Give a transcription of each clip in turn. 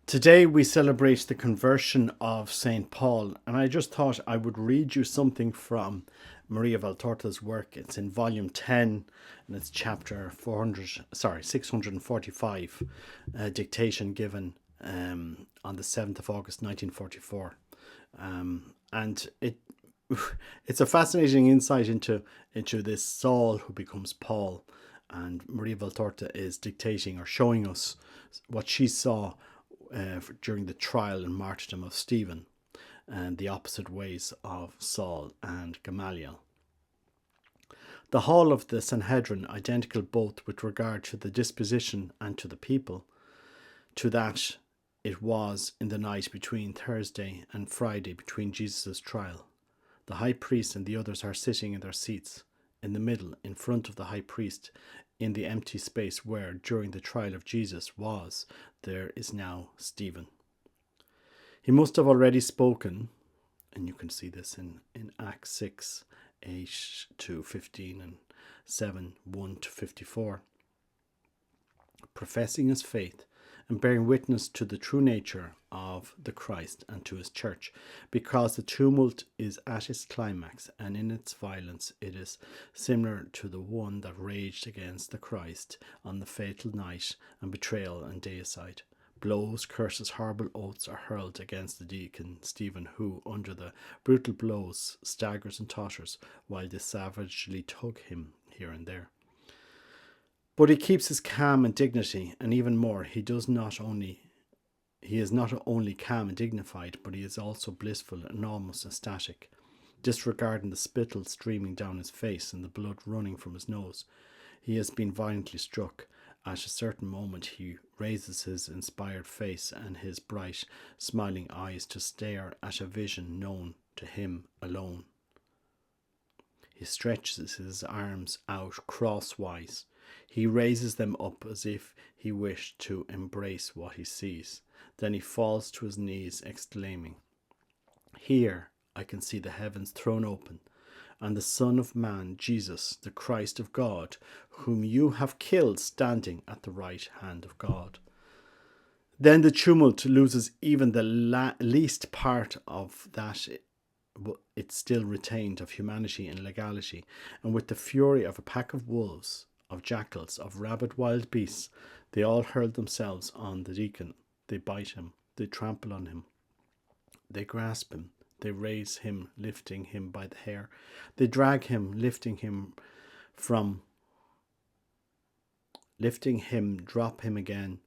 Today we celebrate the conversion of St. Paul, and I just thought I would read you something from Maria Valtorta's work. It's in volume 10 and it's chapter 645, dictation given on the 7th of August 1944. And it's a fascinating insight into this Saul who becomes Paul, and Maria Valtorta is dictating or showing us what she saw during the trial and martyrdom of Stephen, and the opposite ways of Saul and Gamaliel. The hall of the Sanhedrin, identical both with regard to the disposition and to the people, to that it was in the night between Thursday and Friday between Jesus' trial. The high priest and the others are sitting in their seats. In the middle, in front of the high priest, in the empty space where, during the trial of Jesus, there is now Stephen. He must have already spoken, and you can see this in Acts 6, 8 to 15 and 7, 1 to 54, professing his faith and bearing witness to the true nature of the Christ and to his church, because the tumult is at its climax, and in its violence it is similar to the one that raged against the Christ on the fatal night and betrayal and deicide. Blows, curses, horrible oaths are hurled against the deacon Stephen, who, under the brutal blows, staggers and totters, while they savagely tug him here and there. But he keeps his calm and dignity, and even more, he is not only calm and dignified, but he is also blissful and almost ecstatic, disregarding the spittle streaming down his face and the blood running from his nose. He has been violently struck. At a certain moment he raises his inspired face and his bright, smiling eyes to stare at a vision known to him alone. He stretches his arms out crosswise. He raises them up as if he wished to embrace what he sees. Then he falls to his knees, exclaiming, "Here I can see the heavens thrown open, and the Son of Man, Jesus, the Christ of God, whom you have killed, standing at the right hand of God." Then the tumult loses even the least part of that it still retained of humanity and legality, and with the fury of a pack of wolves, of jackals, of rabid wild beasts, they all hurl themselves on the deacon. They bite him, they trample on him, they grasp him, they raise him, lifting him by the hair, they drag him, lifting him, drop him again,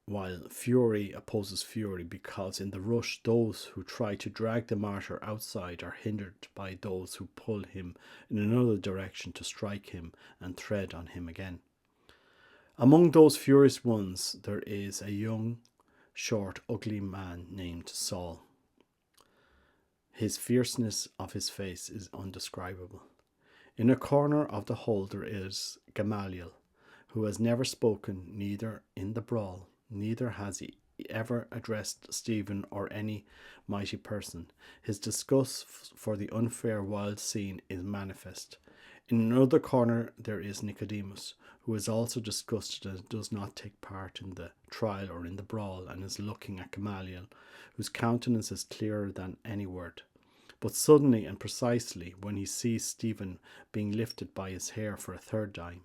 while fury opposes fury, because in the rush those who try to drag the martyr outside are hindered by those who pull him in another direction to strike him and tread on him again. Among those furious ones there is a young, short, ugly man named Saul. His fierceness of his face is undescribable. In a corner of the hall there is Gamaliel, who has never spoken, neither in the brawl, neither has he ever addressed Stephen or any mighty person. His disgust for the unfair wild scene is manifest. In another corner there is Nicodemus, who is also disgusted and does not take part in the trial or in the brawl, and is looking at Gamaliel, whose countenance is clearer than any word. But suddenly and precisely, when he sees Stephen being lifted by his hair for a third time,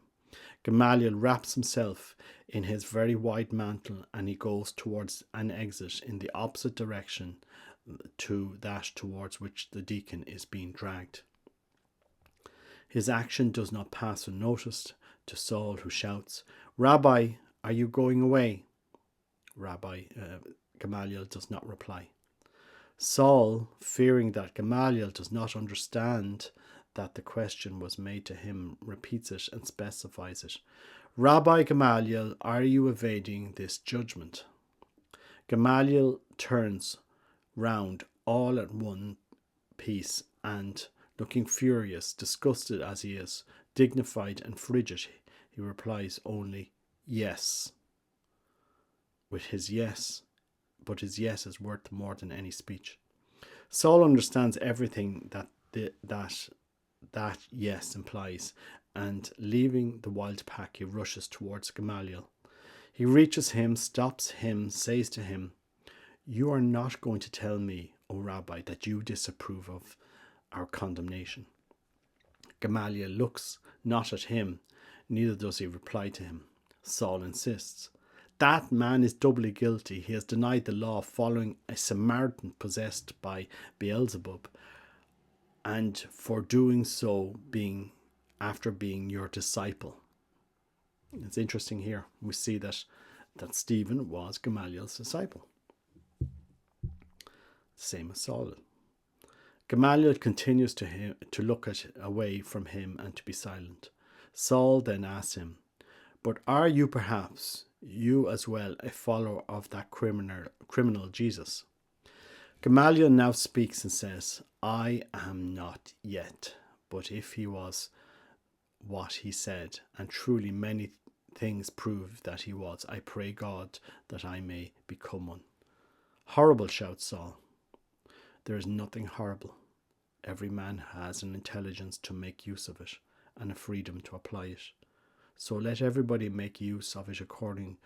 Gamaliel wraps himself in his very wide mantle, and he goes towards an exit in the opposite direction to that towards which the deacon is being dragged. His action does not pass unnoticed to Saul, who shouts, "Rabbi, are you going away?" Gamaliel does not reply. Saul, fearing that Gamaliel does not understand that the question was made to him, repeats it and specifies it. "Rabbi Gamaliel, are you evading this judgment?" Gamaliel turns round all at one piece and, looking furious, disgusted as he is, dignified and frigid, he replies only, "Yes." But his yes is worth more than any speech. Saul understands everything that yes implies, and leaving the wild pack, he rushes towards Gamaliel. He reaches him, stops him, says to him, "You are not going to tell me, O Rabbi, that you disapprove of our condemnation." Gamaliel looks not at him, neither does he reply to him. Saul insists, "That man is doubly guilty. He has denied the law, following a Samaritan possessed by Beelzebub, and for doing so after being your disciple." It's interesting here. We see that Stephen was Gamaliel's disciple. Same as Saul. Gamaliel continues to look away from him and to be silent. Saul then asks him, "But are you perhaps, you as well, a follower of that criminal Jesus?" Gamaliel now speaks and says, "I am not yet, but if he was what he said, and truly many things prove that he was, I pray God that I may become one." "Horrible," shouts Saul. "There is nothing horrible. Every man has an intelligence to make use of it, and a freedom to apply it. So let everybody make use of it according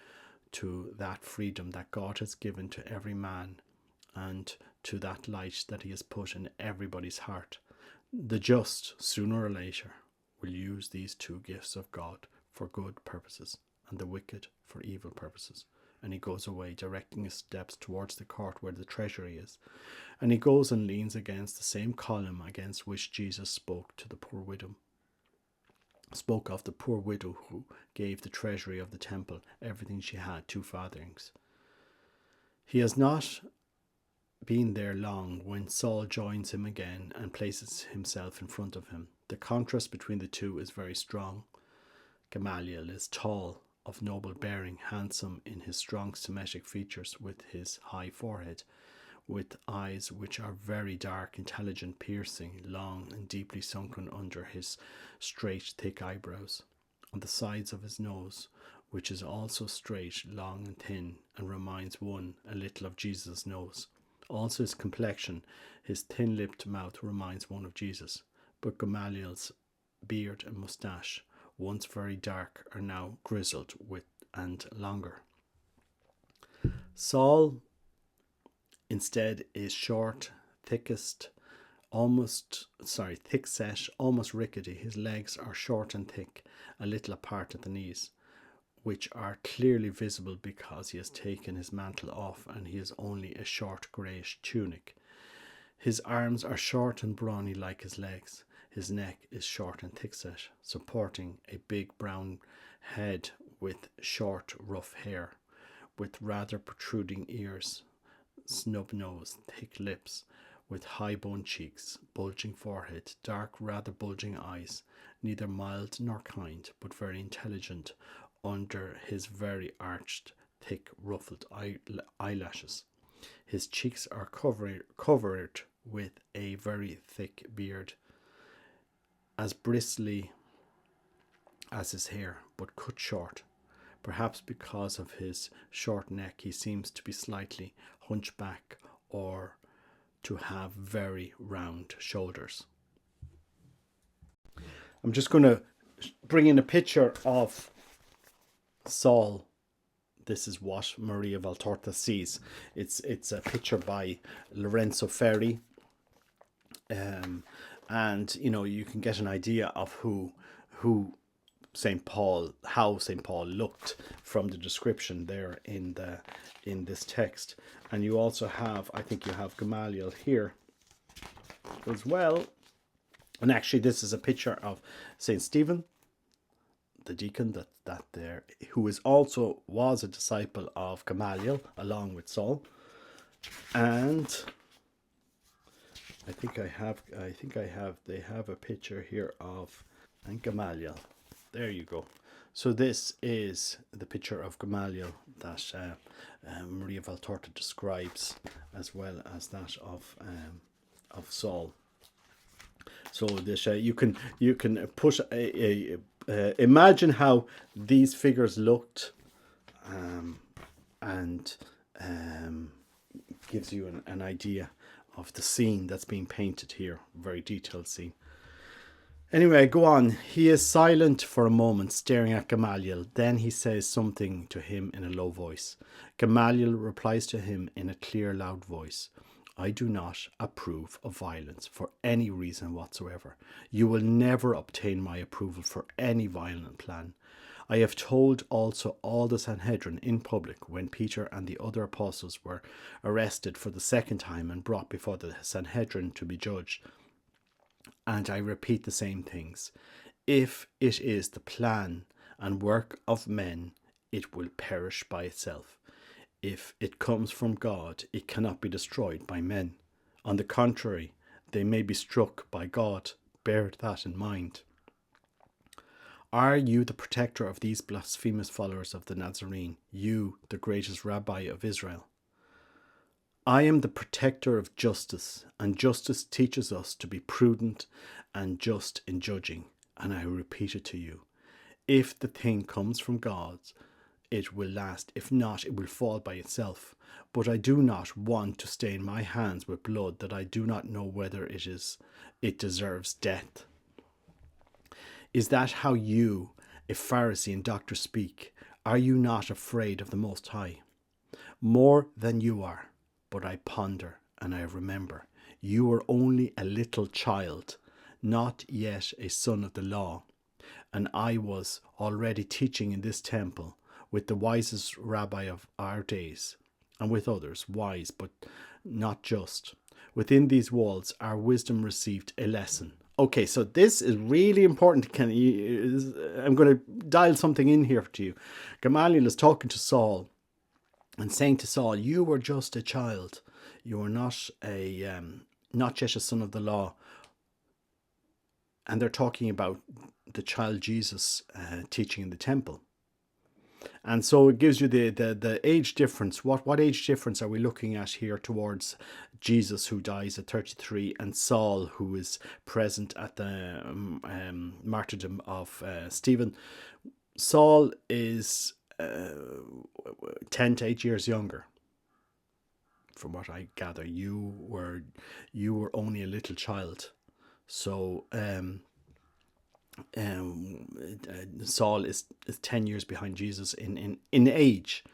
to that freedom that God has given to every man, and to that light that he has put in everybody's heart. The just, sooner or later, will use these two gifts of God for good purposes, and the wicked for evil purposes." And he goes away, directing his steps towards the court where the treasury is. And he goes and leans against the same column against which Jesus spoke of the poor widow who gave the treasury of the temple everything she had, 2 farthings. He has not been there long when Saul joins him again and places himself in front of him. The contrast between the two is very strong. Gamaliel is tall, of noble bearing, handsome in his strong Semitic features, with his high forehead, with eyes which are very dark, intelligent, piercing, long and deeply sunken under his straight, thick eyebrows, on the sides of his nose, which is also straight, long and thin, and reminds one a little of Jesus' nose. Also his complexion, his thin-lipped mouth, reminds one of Jesus. But Gamaliel's beard and moustache, once very dark, are now grizzled and longer. Saul, instead, is short, thick-set, almost rickety. His legs are short and thick, a little apart at the knees, which are clearly visible because he has taken his mantle off and he has only a short greyish tunic. His arms are short and brawny like his legs. His neck is short and thick-set, supporting a big brown head with short, rough hair, with rather protruding ears, snub nose, thick lips, with high-boned cheeks, bulging forehead, dark, rather bulging eyes, neither mild nor kind, but very intelligent under his very arched, thick, ruffled eyelashes. His cheeks are covered with a very thick beard, as bristly as his hair, but cut short. Perhaps because of his short neck, he seems to be slightly hunchback or to have very round shoulders. I'm just going to bring in a picture of Saul. This is what Maria Valtorta sees. It's a picture by Lorenzo Ferri. And you can get an idea of who how St. Paul looked from the description there in this text. And you also have, I think you have Gamaliel here as well. And actually this is a picture of St. Stephen, the deacon that there, who was a disciple of Gamaliel along with Saul. And they have a picture here of Gamaliel. There you go. So this is the picture of Gamaliel that Maria Valtorta describes, as well as that of Saul. So this you can put imagine how these figures looked, and gives you an idea of the scene that's being painted here. Very detailed scene. Anyway, go on. He is silent for a moment, staring at Gamaliel. Then he says something to him in a low voice. Gamaliel replies to him in a clear, loud voice. I do not approve of violence for any reason whatsoever. You will never obtain my approval for any violent plan. I have told also all the Sanhedrin in public when Peter and the other apostles were arrested for the second time and brought before the Sanhedrin to be judged. And I repeat the same things. If it is the plan and work of men, it will perish by itself. If it comes from God, it cannot be destroyed by men. On the contrary, they may be struck by God. Bear that in mind. Are you the protector of these blasphemous followers of the Nazarene, you, the greatest rabbi of Israel? I am the protector of justice, and justice teaches us to be prudent and just in judging. And I repeat it to you. If the thing comes from God, it will last. If not, it will fall by itself. But I do not want to stain my hands with blood that I do not know whether it deserves death. Is that how you, a Pharisee and doctor, speak? Are you not afraid of the Most High? More than you are. But I ponder and I remember, you were only a little child, not yet a son of the law, and I was already teaching in this temple with the wisest rabbi of our days, and with others, wise but not just. Within these walls our wisdom received a lesson. Okay, so this is really important. I'm going to dial something in here to you. Gamaliel is talking to Saul and saying to Saul, you were just a child. You were not yet a son of the law. And they're talking about the child Jesus teaching in the temple. And so it gives you the age difference. What age difference are we looking at here towards Jesus, who dies at 33, and Saul, who is present at the martyrdom of Stephen? Saul is 10 to 8 years younger. From what I gather, you were only a little child. So Saul is 10 years behind Jesus in age.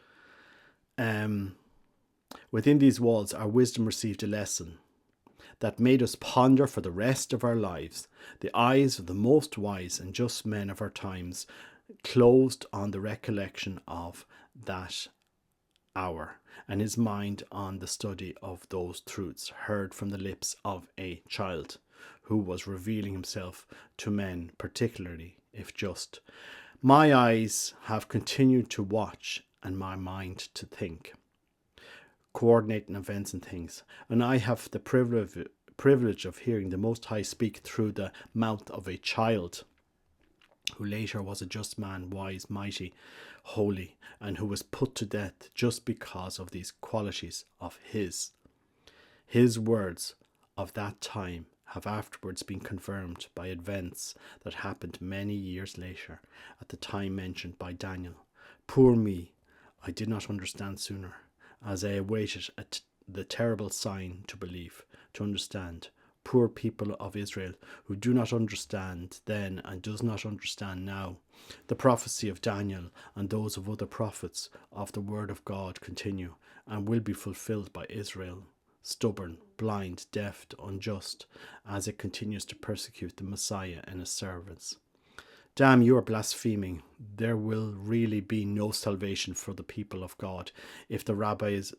Within these walls, our wisdom received a lesson that made us ponder for the rest of our lives. The eyes of the most wise and just men of our times closed on the recollection of that hour, and his mind on the study of those truths heard from the lips of a child who was revealing himself to men, particularly if just. My eyes have continued to watch and my mind to think, coordinating events and things, and I have the privilege of hearing the Most High speak through the mouth of a child who later was a just man, wise, mighty, holy, and who was put to death just because of these qualities of his. His words of that time have afterwards been confirmed by events that happened many years later, at the time mentioned by Daniel. Poor me, I did not understand sooner, as I awaited the terrible sign to believe, to understand. Poor people of Israel, who do not understand then and does not understand now. The prophecy of Daniel and those of other prophets of the word of God continue and will be fulfilled by Israel, stubborn, blind, deaf, unjust, as it continues to persecute the Messiah and his servants. Damn, you are blaspheming. There will really be no salvation for the people of God if the rabbis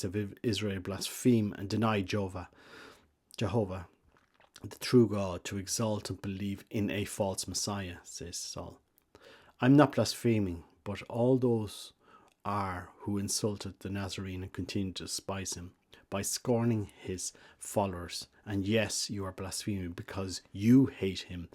of Israel blaspheme and deny Jehovah, the true God, to exalt and believe in a false Messiah, says Saul. I'm not blaspheming, but all those are who insulted the Nazarene and continue to despise him by scorning his followers. And yes, you are blaspheming because you hate him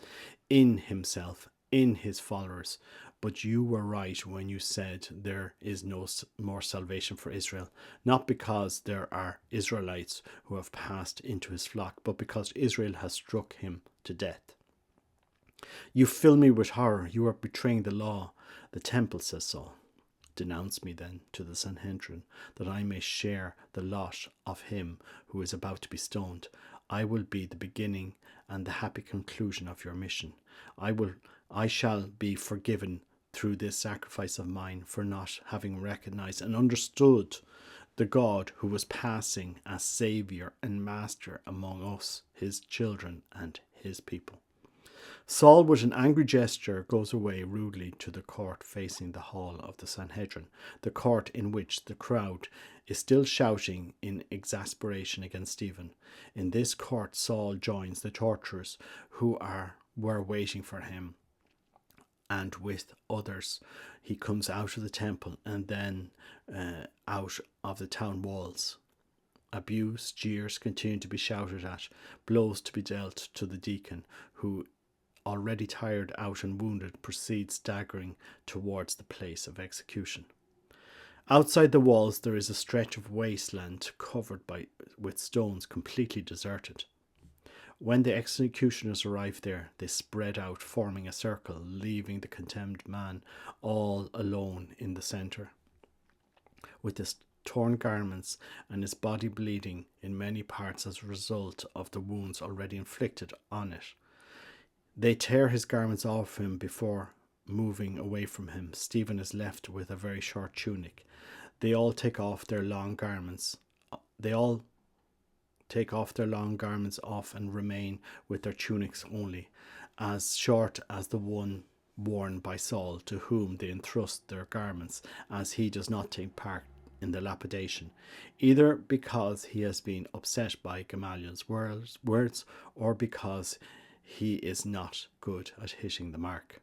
in himself, in his followers. But you were right when you said there is no more salvation for Israel, not because there are Israelites who have passed into his flock, but because Israel has struck him to death. You fill me with horror. You are betraying the law, the temple, says Saul. Denounce me then to the Sanhedrin, that I may share the lot of him who is about to be stoned. I will be the beginning and the happy conclusion of your mission. I shall be forgiven through this sacrifice of mine for not having recognized and understood the God who was passing as Saviour and Master among us, his children and his people. Saul, with an angry gesture, goes away rudely to the court facing the hall of the Sanhedrin, the court in which the crowd is still shouting in exasperation against Stephen. In this court, Saul joins the torturers who were waiting for him, and with others he comes out of the temple and then out of the town walls. Abuse, jeers continue to be shouted at, blows to be dealt to the deacon, who, already tired out and wounded, proceeds staggering towards the place of execution. Outside the walls there is a stretch of wasteland covered with stones, completely deserted. When the executioners arrive there, they spread out, forming a circle, leaving the condemned man all alone in the centre. With his torn garments and his body bleeding in many parts as a result of the wounds already inflicted on it, they tear his garments off him before moving away from him. Stephen is left with a very short tunic. They all take off their long garments. Off and remain with their tunics only, as short as the one worn by Saul, to whom they entrust their garments, as he does not take part in the lapidation, either because he has been upset by Gamaliel's words or because he is not good at hitting the mark.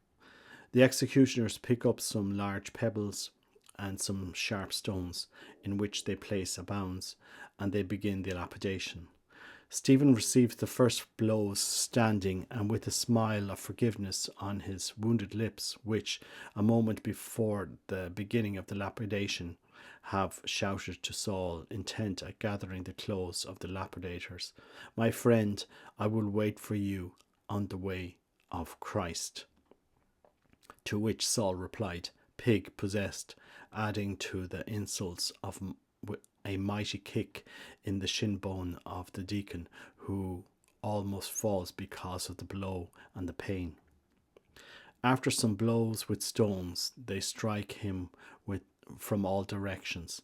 The executioners pick up some large pebbles and some sharp stones, in which they place a bounds, and they begin the lapidation. Stephen receives the first blows standing and with a smile of forgiveness on his wounded lips, which, a moment before the beginning of the lapidation, have shouted to Saul, intent at gathering the clothes of the lapidators, "My friend, I will wait for you on the way of Christ." To which Saul replied, "Pig possessed," adding to the insults of a mighty kick in the shin bone of the deacon, who almost falls because of the blow and the pain. After some blows with stones, they strike him from all directions.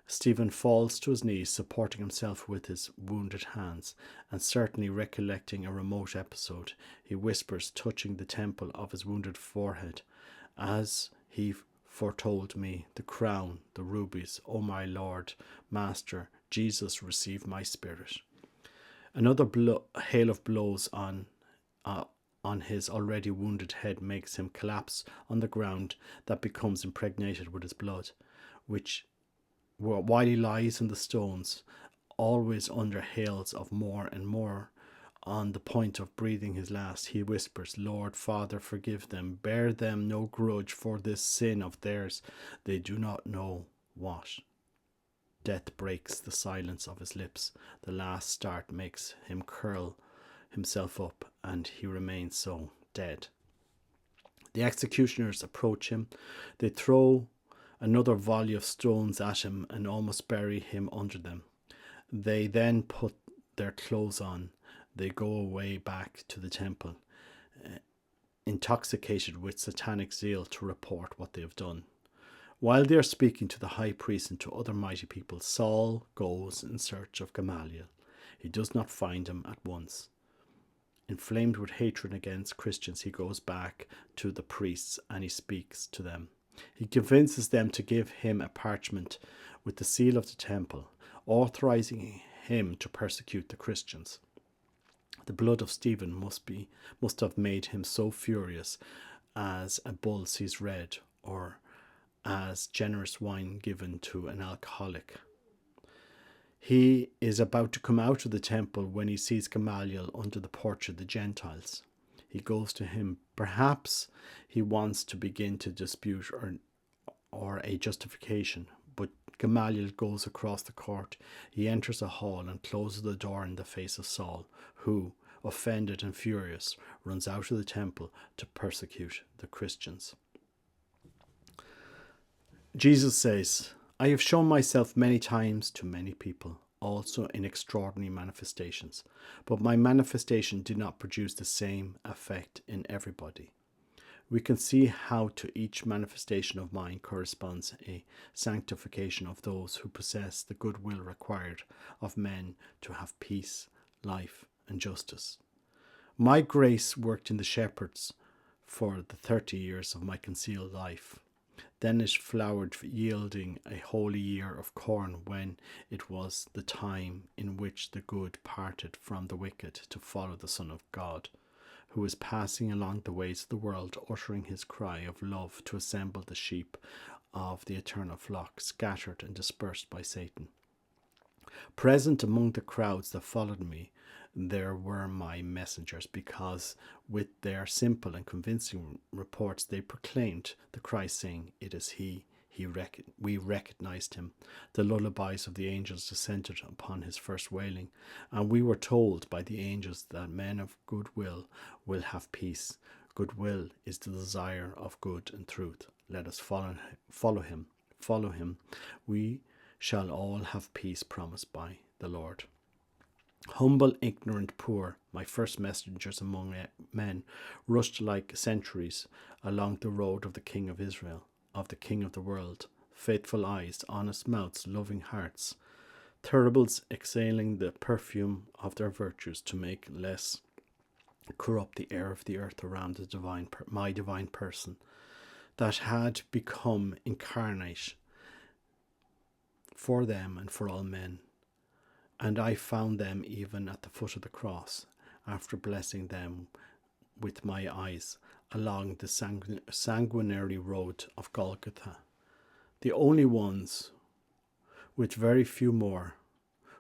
Stephen falls to his knees, supporting himself with his wounded hands, and certainly recollecting a remote episode, he whispers, touching the temple of his wounded forehead, "As he foretold me, the crown, the rubies, O my Lord, Master, Jesus, receive my spirit." Another hail of blows on his already wounded head makes him collapse on the ground that becomes impregnated with his blood, which, while he lies in the stones, always under hails of more and more, on the point of breathing his last, he whispers, "Lord, Father, forgive them, bear them no grudge for this sin of theirs, they do not know what." Death breaks the silence of his lips. The last start makes him curl himself up, and he remains so, dead. The executioners approach him. They throw another volley of stones at him and almost bury him under them. They then put their clothes on. They go away back to the temple, intoxicated with satanic zeal, to report what they have done. While they are speaking to the high priest and to other mighty people, Saul goes in search of Gamaliel. He does not find him at once. Inflamed with hatred against Christians, he goes back to the priests and he speaks to them. He convinces them to give him a parchment with the seal of the temple, authorizing him to persecute the Christians. The blood of Stephen must have made him so furious as a bull sees red, or as generous wine given to an alcoholic. He is about to come out of the temple when he sees Gamaliel under the porch of the Gentiles. He goes to him. Perhaps he wants to begin to dispute or a justification, but Gamaliel goes across the court. He enters a hall and closes the door in the face of Saul, who, offended and furious, runs out of the temple to persecute the Christians. Jesus says, "I have shown myself many times to many people, also in extraordinary manifestations. But my manifestation did not produce the same effect in everybody. We can see how to each manifestation of mine corresponds a sanctification of those who possess the goodwill required of men to have peace, life, and justice. My grace worked in the shepherds for the 30 years of my concealed life. Then it flowered, yielding a holy year of corn when it was the time in which the good parted from the wicked to follow the Son of God, who was passing along the ways of the world, uttering his cry of love to assemble the sheep of the eternal flock, scattered and dispersed by Satan. Present among the crowds that followed me, there were my messengers, because with their simple and convincing reports they proclaimed the Christ, saying, "It is he. We recognized him." The lullabies of the angels descended upon his first wailing, and we were told by the angels that men of goodwill will have peace. Goodwill is the desire of good and truth. Let us follow him. Follow him. We shall all have peace promised by the Lord. Humble, ignorant, poor, my first messengers among men, rushed like sentries along the road of the King of Israel, of the King of the world. Faithful eyes, honest mouths, loving hearts, thuribles exhaling the perfume of their virtues to make less corrupt the air of the earth around my divine person, that had become incarnate for them and for all men. And I found them even at the foot of the cross, after blessing them with my eyes along the sanguinary road of Golgotha. The only ones, with very few more,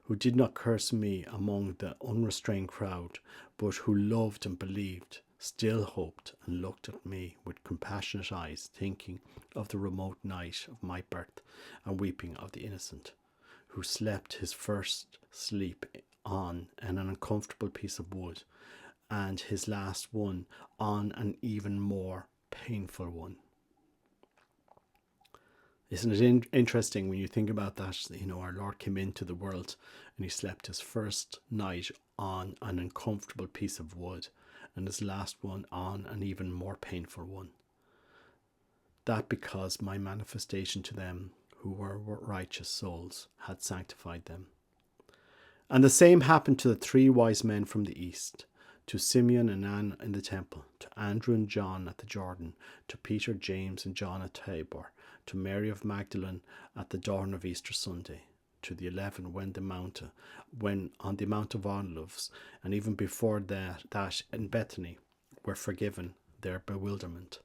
who did not curse me among the unrestrained crowd, but who loved and believed, still hoped and looked at me with compassionate eyes, thinking of the remote night of my birth and weeping of the innocent, who slept his first sleep on an uncomfortable piece of wood, and his last one on an even more painful one. Isn't it interesting when you think about that? You know, our Lord came into the world and he slept his first night on an uncomfortable piece of wood, and his last one on an even more painful one. That because my manifestation to them who were righteous souls had sanctified them. And the same happened to the 3 wise men from the east, to Simeon and Anne in the temple, to Andrew and John at the Jordan, to Peter, James and John at Tabor, to Mary of Magdalene at the dawn of Easter Sunday, to the 11 when on the Mount of Olives, and even before that in Bethany, were forgiven their bewilderment.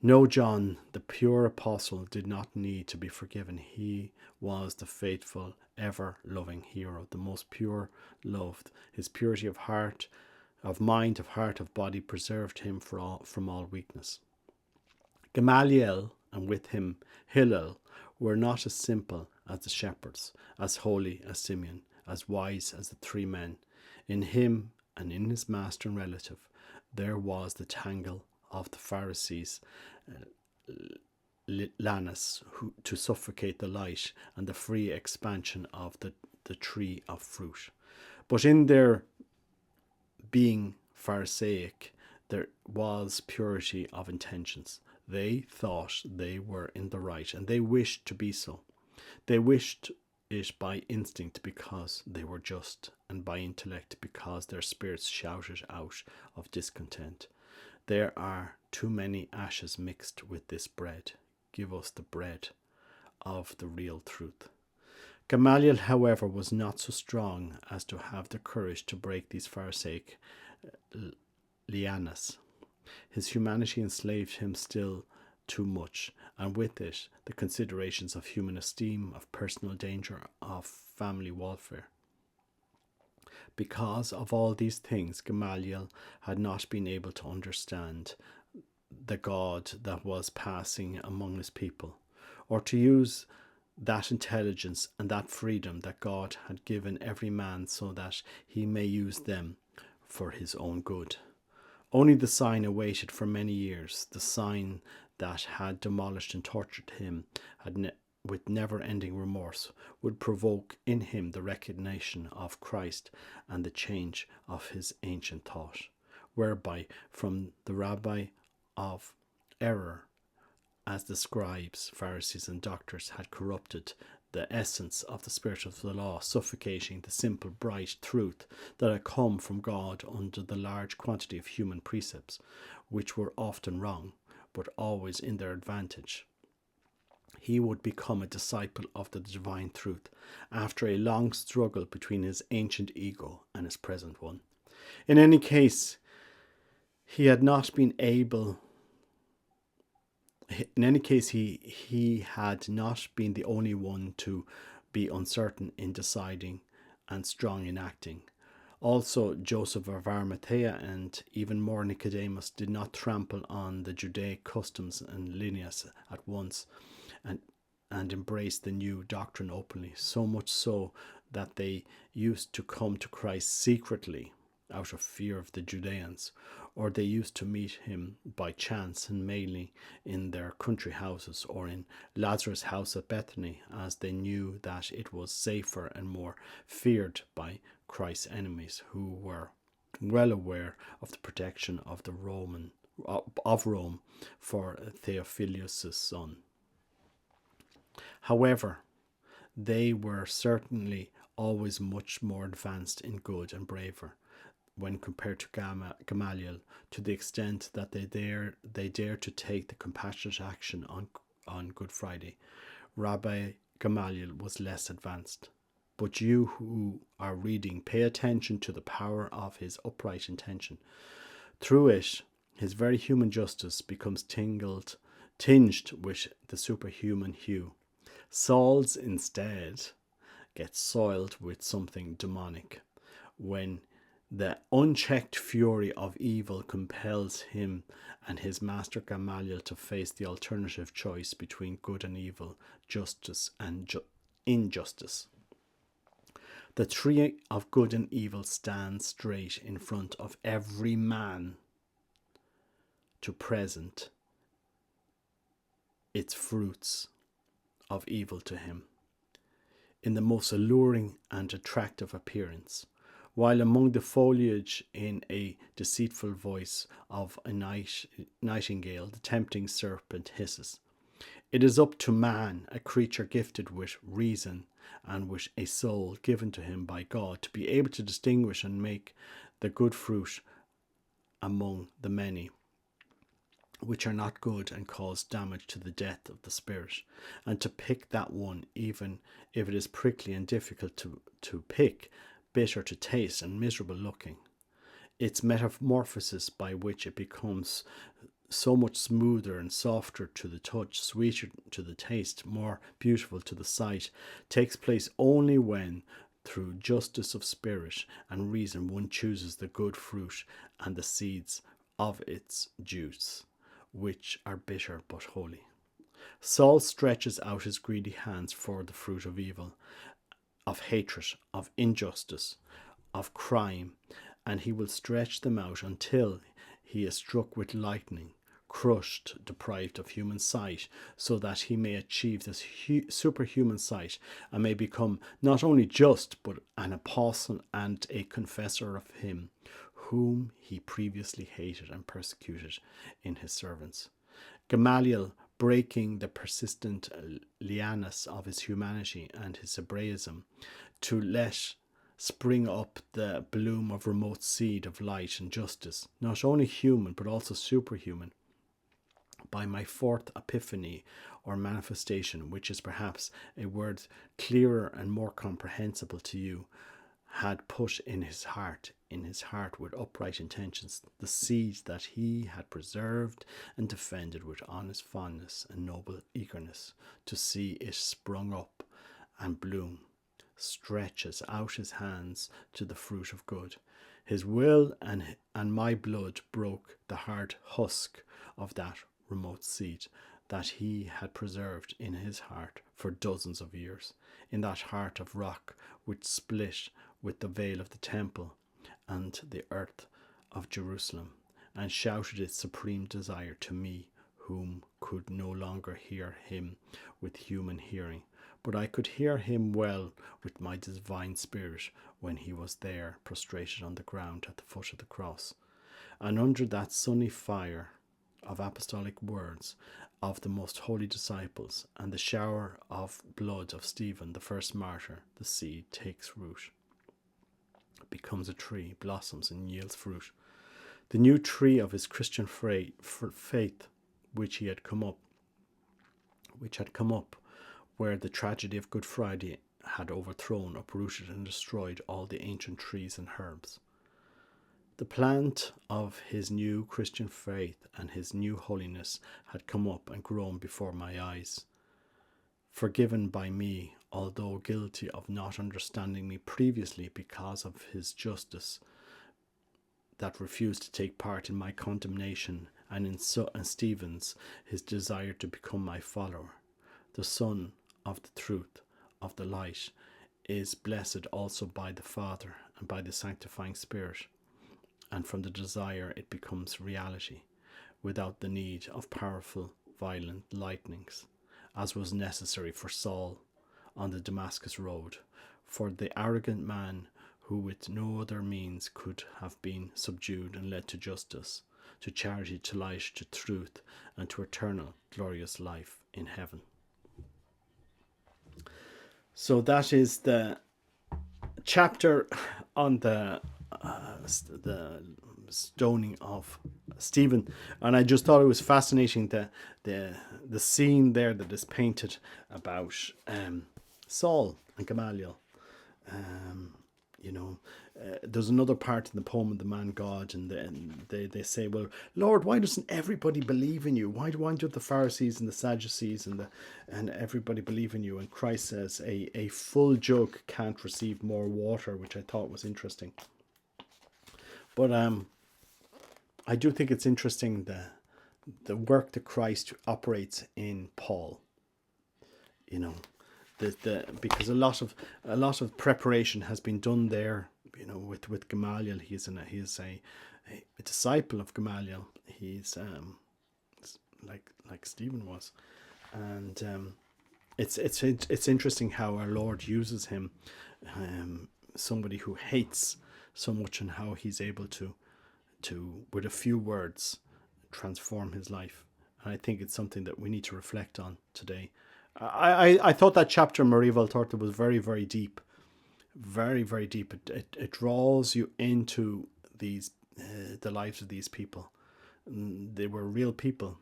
No, John, the pure apostle, did not need to be forgiven. He was the faithful, ever-loving hero, the most pure loved. His purity of heart, of mind, of heart, of body preserved him from all weakness. Gamaliel, and with him Hillel, were not as simple as the shepherds, as holy as Simeon, as wise as the 3 men. In him and in his master and relative, there was the tangle of the Pharisees, Lanus, to suffocate the light and the free expansion of the tree of fruit. But in their being Pharisaic, there was purity of intentions. They thought they were in the right, and they wished to be so. They wished it by instinct because they were just, and by intellect because their spirits shouted out of discontent. There are too many ashes mixed with this bread. Give us the bread of the real truth. Gamaliel, however, was not so strong as to have the courage to break these Pharisaic lianas. His humanity enslaved him still too much, and with it the considerations of human esteem, of personal danger, of family welfare. Because of all these things, Gamaliel had not been able to understand the God that was passing among his people, or to use that intelligence and that freedom that God had given every man so that he may use them for his own good. Only the sign awaited for many years, the sign that had demolished and tortured him, had with never-ending remorse, would provoke in him the recognition of Christ and the change of his ancient thought, whereby from the rabbi of error, as the scribes, Pharisees, and doctors had corrupted the essence of the spirit of the law, suffocating the simple, bright truth that had come from God under the large quantity of human precepts, which were often wrong, but always in their advantage. He would become a disciple of the divine truth after a long struggle between his ancient ego and his present one. In any case, he had not been able he had not been the only one to be uncertain in deciding and strong in acting. Also, Joseph of Arimathea and even more Nicodemus did not trample on the Judaic customs and lineage at once and embrace the new doctrine openly, so much so that they used to come to Christ secretly out of fear of the Judeans, or they used to meet him by chance and mainly in their country houses or in Lazarus' house at Bethany, as they knew that it was safer and more feared by Christ's enemies, who were well aware of the protection of Rome for Theophilus' son. However, they were certainly always much more advanced in good and braver when compared to Gamaliel, to the extent that they dared to take the compassionate action on Good Friday. Rabbi Gamaliel was less advanced. But you who are reading, pay attention to the power of his upright intention. Through it, his very human justice becomes tinged with the superhuman hue. Saul's instead gets soiled with something demonic when the unchecked fury of evil compels him and his master Gamaliel to face the alternative choice between good and evil, justice and injustice. The tree of good and evil stands straight in front of every man to present its fruits of evil to him in the most alluring and attractive appearance, while among the foliage in a deceitful voice of a nightingale the tempting serpent hisses. It is up to man, a creature gifted with reason and with a soul given to him by God, to be able to distinguish and make the good fruit among the many, which are not good and cause damage to the death of the spirit, and to pick that one, even if it is prickly and difficult to pick, bitter to taste and miserable looking. Its metamorphosis, by which it becomes so much smoother and softer to the touch, sweeter to the taste, more beautiful to the sight, takes place only when, through justice of spirit and reason, one chooses the good fruit and the seeds of its juice, which are bitter but holy. Saul stretches out his greedy hands for the fruit of evil, of hatred, of injustice, of crime, and he will stretch them out until he is struck with lightning, crushed, deprived of human sight, so that he may achieve this superhuman sight and may become not only just, but an apostle and a confessor of him whom he previously hated and persecuted in his servants. Gamaliel, breaking the persistent lianas of his humanity and his Hebraism, to let spring up the bloom of remote seed of light and justice, not only human but also superhuman, by my fourth epiphany or manifestation, which is perhaps a word clearer and more comprehensible to you, had put in his heart with upright intentions, the seeds that he had preserved and defended with honest fondness and noble eagerness to see it sprung up and bloom, stretches out his hands to the fruit of good. His will and my blood broke the hard husk of that remote seed that he had preserved in his heart for dozens of years, in that heart of rock which split with the veil of the temple and the earth of Jerusalem, and shouted its supreme desire to me, whom could could no longer hear him with human hearing, but I could hear him well with my divine spirit when he was there prostrated on the ground at the foot of the cross. And under that sunny fire of apostolic words of the most holy disciples and the shower of blood of Stephen, the first martyr, the seed takes root, becomes a tree, blossoms and yields fruit. The new tree of his Christian faith, which had come up, where the tragedy of Good Friday had overthrown, uprooted and destroyed all the ancient trees and herbs. The plant of his new Christian faith and his new holiness had come up and grown before my eyes. Forgiven by me, although guilty of not understanding me previously because of his justice that refused to take part in my condemnation, and in Stephen's, his desire to become my follower. The Son of the truth, of the light, is blessed also by the Father and by the sanctifying Spirit, and from the desire it becomes reality, without the need of powerful, violent lightnings, as was necessary for Saul on the Damascus road, for the arrogant man who with no other means could have been subdued and led to justice, to charity, to light, to truth, and to eternal glorious life in heaven. So that is the chapter on the stoning of Stephen, and I just thought it was fascinating the scene there that is painted about Saul and Gamaliel. There's another part in the poem of the man God, and they say, well, Lord, why doesn't everybody believe in you? Why do the Pharisees and the Sadducees and everybody believe in you? And Christ says a full jug can't receive more water, which I thought was interesting. But I do think it's interesting the work that Christ operates in Paul. Because a lot of preparation has been done there. With Gamaliel, he is a disciple of Gamaliel. He's like Stephen was, and it's interesting how our Lord uses him, somebody who hates so much, and how he's able to with a few words transform his life. And I think it's something that we need to reflect on today. I thought that chapter, Maria Valtorta, was very, very deep. Very, very deep. It draws you into the lives of these people. They were real people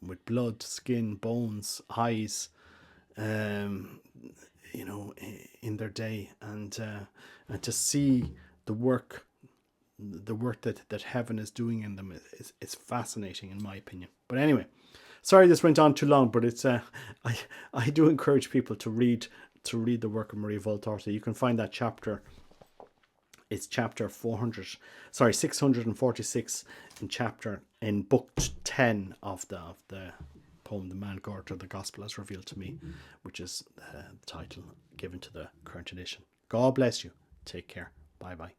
with blood, skin, bones, eyes, in their day, and to see the work that heaven is doing in them is fascinating, in my opinion. But anyway, sorry this went on too long, but it's I do encourage people to read the work of Maria Valtorta. You can find that chapter. It's chapter 646 in book 10 of the poem The Man God, or The Gospel as Revealed to Me, which is the title given to the current edition. God bless you. Take care. Bye bye.